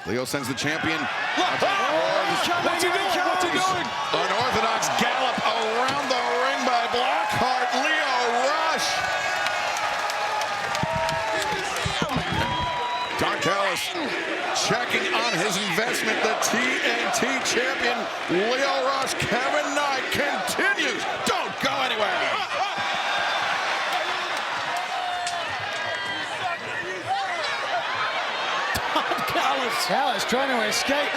Lio sends the champion. What's he doing? What's he doing? Unorthodox gallop around the ring by Blackheart, Lio Rush. Don Callis checking on his investment. The TNT champion, Lio Rush. Kevin Knight continues. Don't go anywhere. Callis trying to escape.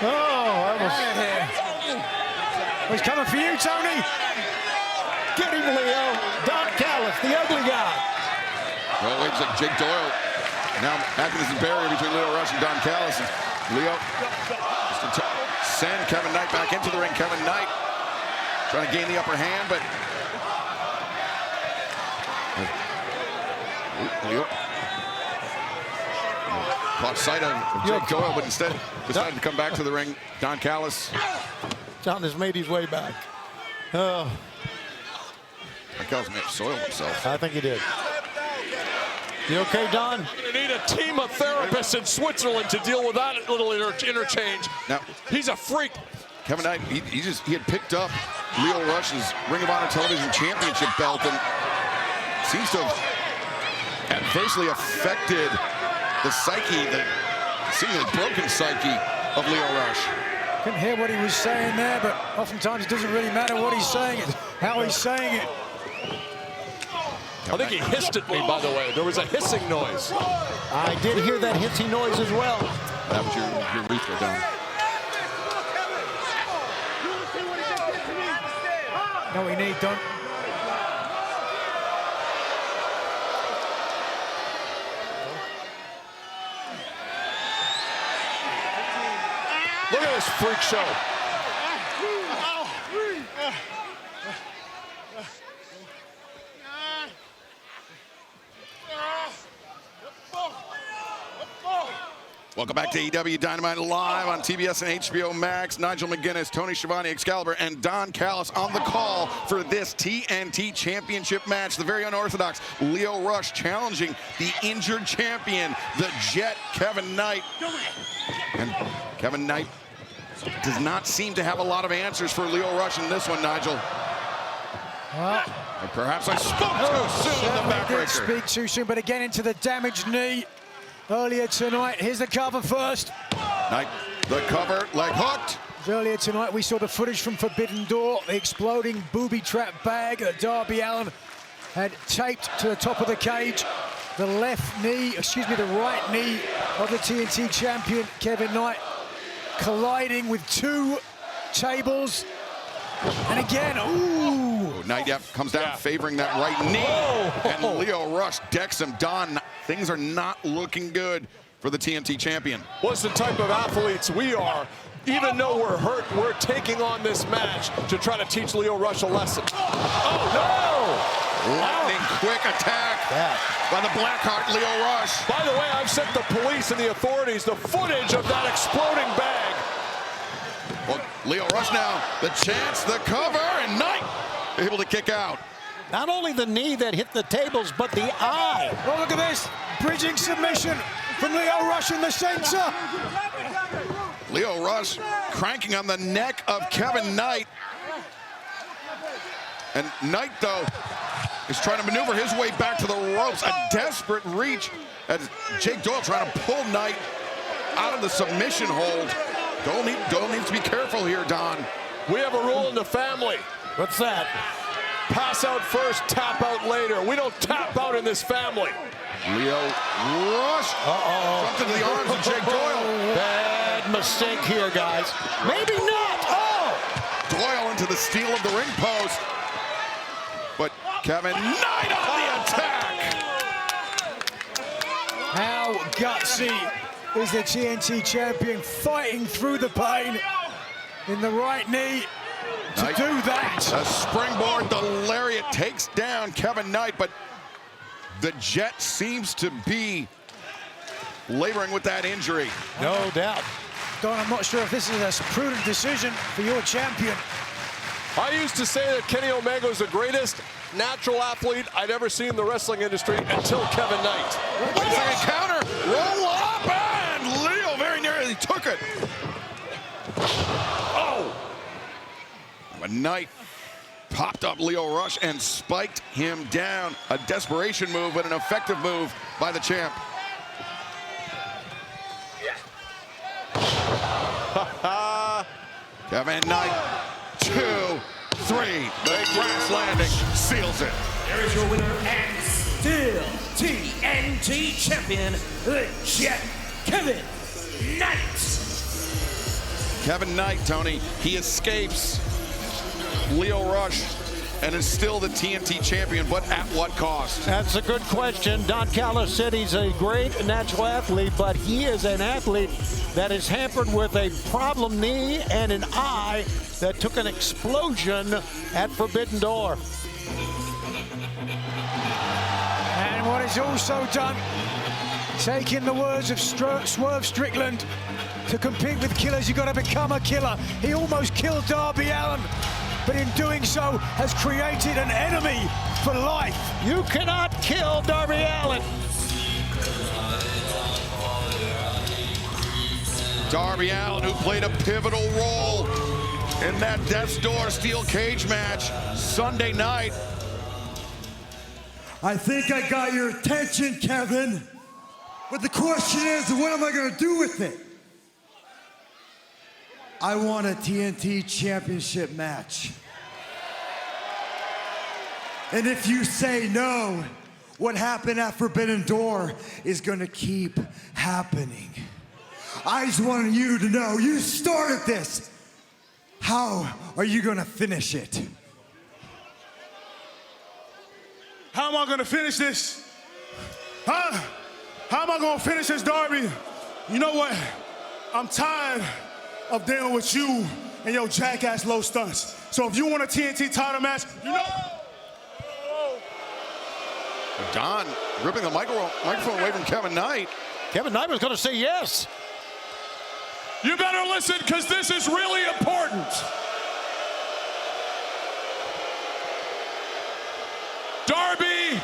Oh, that was... He's coming for you, Tony. Get him, Leo. Don Callis, the ugly guy. Well, wait a second. Jake Doyle now acting as a barrier between Lio Rush and Don Callis. And Leo just to send Kevin Knight back into the ring. Kevin Knight trying to gain the upper hand, but Leo caught sight of Jake Doyle, but instead decided to come back to the ring. Don Callis. Don has made his way back. Oh. Don Callis may have soiled himself. I think he did. You okay, Don? You're gonna need a team of therapists in Switzerland to deal with that little interchange. Now, he's a freak. Kevin Knight, he had picked up Lio Rush's Ring of Honor Television Championship belt and seems to have adversely affected the psyche, the seemingly broken psyche of Lio Rush. Couldn't hear what he was saying there, but oftentimes it doesn't really matter what he's saying, it's how he's saying it. I think he hissed at me, by the way. There was a hissing noise. I did hear that hissing noise as well. That was your urethra, Don. No, we need, Don. Look at this freak show. Welcome back to AEW Dynamite live on TBS and HBO Max. Nigel McGuinness, Tony Schiavone, Excalibur, and Don Callis on the call for this TNT Championship match. The very unorthodox Lio Rush challenging the injured champion, the Jet, Kevin Knight. And Kevin Knight does not seem to have a lot of answers for Lio Rush in this one, Nigel. Well, and perhaps I spoke too soon, the backbreaker. Speak too soon, but again into the damaged knee. Earlier tonight, here's the cover first. Knight, the cover, leg hooked. Earlier tonight, we saw the footage from Forbidden Door, the exploding booby trap bag that Darby Allin had taped to the top of the cage. The right knee of the TNT champion, Kevin Knight, colliding with two tables. And again, ooh. Knight comes down favoring that right knee. And Lio Rush decks him. Don, things are not looking good for the TNT champion. What's the type of athletes we are? Even though we're hurt, we're taking on this match to try to teach Lio Rush a lesson. Oh, no! Lightning quick attack by the Blackheart Lio Rush. By the way, I've sent the police and the authorities the footage of that exploding bag. Well, Lio Rush now, the chance, the cover, and Knight able to kick out. Not only the knee that hit the tables, but the eye. Oh, look at this. Bridging submission from Lio Rush in the center. Lio Rush cranking on the neck of Kevin Knight. And Knight, though, is trying to maneuver his way back to the ropes. A desperate reach as Jake Doyle trying to pull Knight out of the submission hold. Doyle needs to be careful here, Don. We have a rule in the family. What's that? Pass out first, tap out later. We don't tap out in this family. Lio Rush jumped into the arms of Jake Doyle. Bad mistake here, guys. Maybe not. Oh! Doyle into the steel of the ring post. But Kevin Knight on the attack. How gutsy is the TNT champion, fighting through the pain in the right knee to Knight, do that. A springboard, the lariat takes down Kevin Knight, but the Jet seems to be laboring with that injury. No doubt. Don, I'm not sure if this is a prudent decision for your champion. I used to say that Kenny Omega was the greatest natural athlete I'd ever seen in the wrestling industry until Kevin Knight. Wait a second, counter, roll it. Oh! A Knight popped up Lio Rush and spiked him down. A desperation move, but an effective move by the champ. Kevin Knight, 2, 3. The grass landing seals it. There is your winner and still TNT champion, the Jet, Kevin Knight. Kevin Knight, Tony, he escapes Lio Rush and is still the TNT champion, but at what cost? That's a good question. Don Callis said he's a great natural athlete, but he is an athlete that is hampered with a problem knee and an eye that took an explosion at Forbidden Door. And what he's also done, taking the words of Swerve Strickland, to compete with killers, you've got to become a killer. He almost killed Darby Allin, but in doing so has created an enemy for life. You cannot kill Darby Allin. Darby Allin, who played a pivotal role in that Death's Door steel cage match Sunday night. I think I got your attention, Kevin. But the question is, what am I going to do with it? I want a TNT championship match. And if you say no, what happened at Forbidden Door is going to keep happening. I just wanted you to know, you started this. How are you going to finish it? How am I gonna finish this? Huh? How am I gonna finish this, Darby? You know what? I'm tired of dealing with you and your jackass low stunts. So if you want a TNT title match, you know. Don ripping the microphone away from Kevin Knight. Kevin Knight was going to say yes. You better listen, because this is really important. Darby,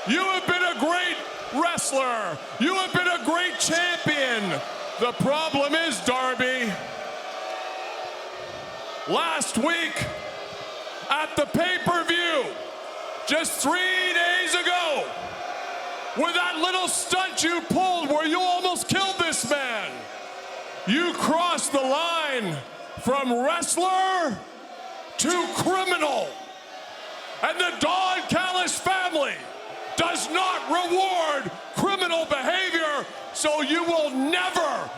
you have been a great wrestler. You have been a great champion. The problem is, Darby, last week at the pay-per-view, just 3 days ago, with that little stunt you pulled where you almost killed this man, you crossed the line from wrestler to criminal. And the Don Callis family does not reward criminal behavior, so you will never,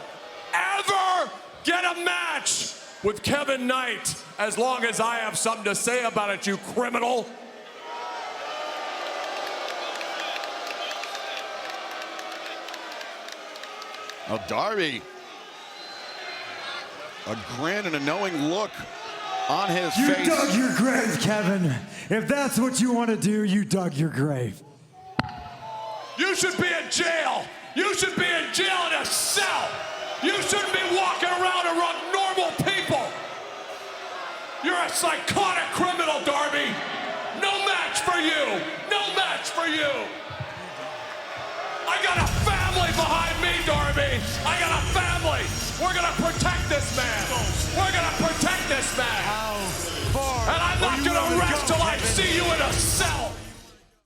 ever get a match with Kevin Knight as long as I have something to say about it, you criminal. Now Darby, a grin and a knowing look on his You face. dug your grave, Kevin. If that's what you want to do, you dug your grave. You should be in jail. You should be in jail in a cell. You shouldn't be walking around normal people. You're a psychotic criminal, Darby. No match for you. No match for you. I got a family behind me, Darby. I got a family. We're gonna protect this man. We're gonna protect this man. And I'm not gonna rest till I see you in a cell.